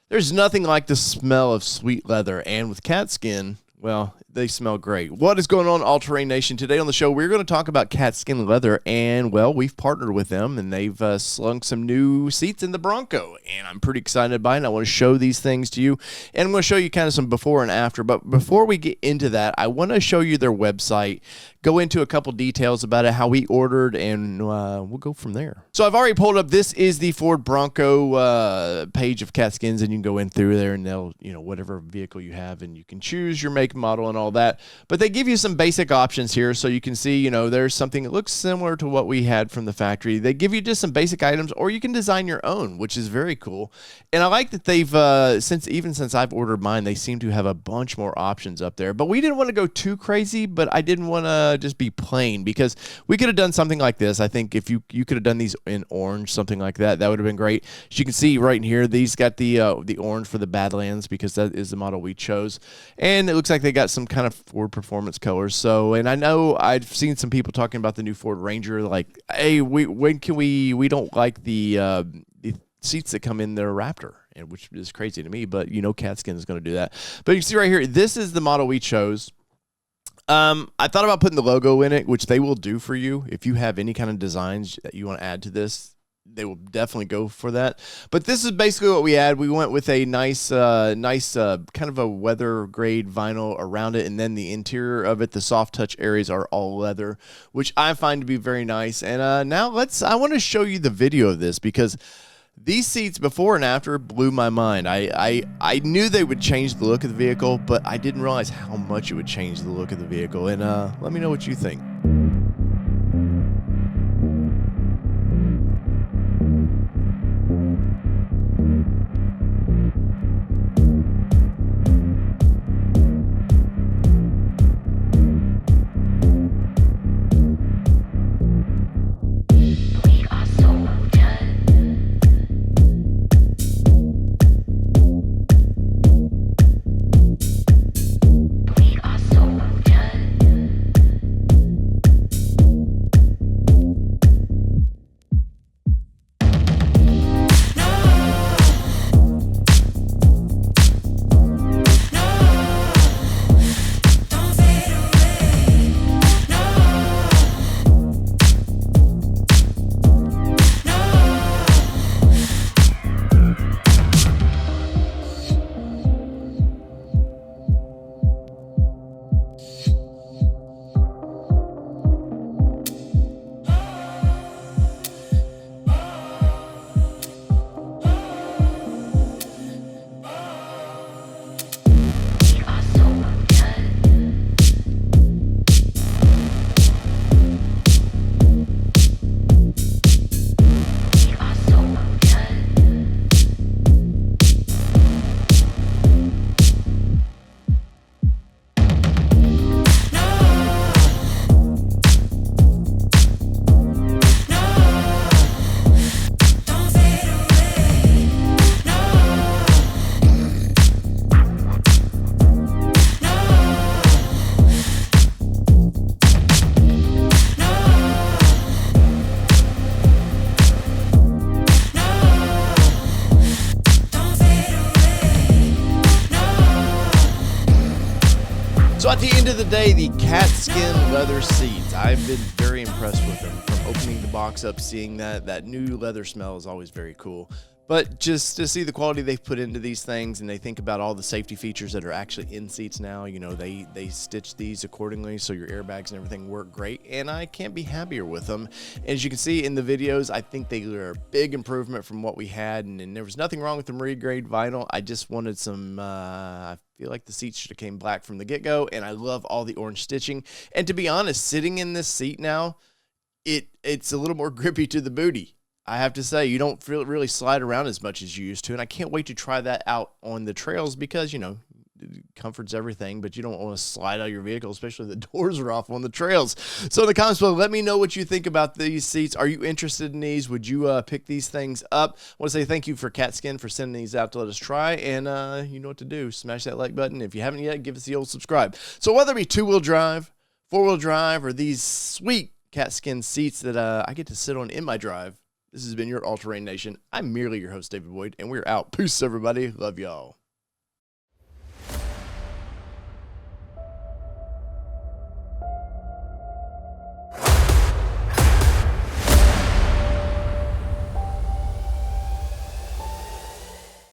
There's nothing like the smell of sweet leather, and with Katzkin, well, they smell great. What is going on, All-Terrain Nation? Today on the show, we're going to talk about Katzkin leather, and, well, we've partnered with them, and they've slung some new seats in the Bronco, and I'm pretty excited by it. I want to show these things to you, and I'm going to show you kind of some before and after, but before we get into that, I want to show you their website, go into a couple details about it, how we ordered, and we'll go from there. So I've already pulled up, this is the Ford Bronco page of Katzkins, and you can go in through there, and they'll, whatever vehicle you have, and you can choose your make, model, and all that. But they give you some basic options here, so you can see, there's something that looks similar to what we had from the factory. They give you just some basic items, or you can design your own, which is very cool. And I like that they've, since I've ordered mine, they seem to have a bunch more options up there. But we didn't want to go too crazy, but I didn't want to just be plain, because we could have done something like this. I think if you could have done these in orange, something like that, that would have been great. As you can see right in here, these got the orange for the Badlands, because that is the model we chose. And it looks like they got some kind of Ford performance colors. So, and I know I've seen some people talking about the new Ford Ranger, like, hey, we don't like the seats that come in their Raptor, and which is crazy to me, but Katzkin is going to do that. But you can see right here, this is the model we chose. I thought about putting the logo in it, which they will do for you. If you have any kind of designs that you want to add to this, they will definitely go for that. But this is basically what we had. We went with a nice kind of a weather grade vinyl around it, and then the interior of it, the soft touch areas are all leather, which I find to be very nice. And now I want to show you the video of this, because these seats before and after blew my mind. I knew they would change the look of the vehicle, but I didn't realize how much it would change the look of the vehicle. And let me know what you think. So at the end of the day, the Katzkin leather seats, I've been very impressed with them. From opening the box up, seeing that new leather smell is always very cool. But just to see the quality they've put into these things, and they think about all the safety features that are actually in seats now, they stitch these accordingly so your airbags and everything work great, and I can't be happier with them. As you can see in the videos, I think they are a big improvement from what we had, and there was nothing wrong with the marine grade vinyl. I just wanted some, I feel like the seats should have came black from the get-go, and I love all the orange stitching. And to be honest, sitting in this seat now, it's a little more grippy to the booty. I have to say, you don't really slide around as much as you used to, and I can't wait to try that out on the trails because, comfort's everything, but you don't want to slide out of your vehicle, especially if the doors are off on the trails. So in the comments below, let me know what you think about these seats. Are you interested in these? Would you pick these things up? I want to say thank you for Katzkin for sending these out to let us try, and you know what to do. Smash that like button. If you haven't yet, give us the old subscribe. So whether it be two-wheel drive, four-wheel drive, or these sweet Katzkin seats that I get to sit on in my drive, This has been your All Terrain Nation. I'm merely your host, David Boyd, and we're out. Peace, everybody. Love y'all.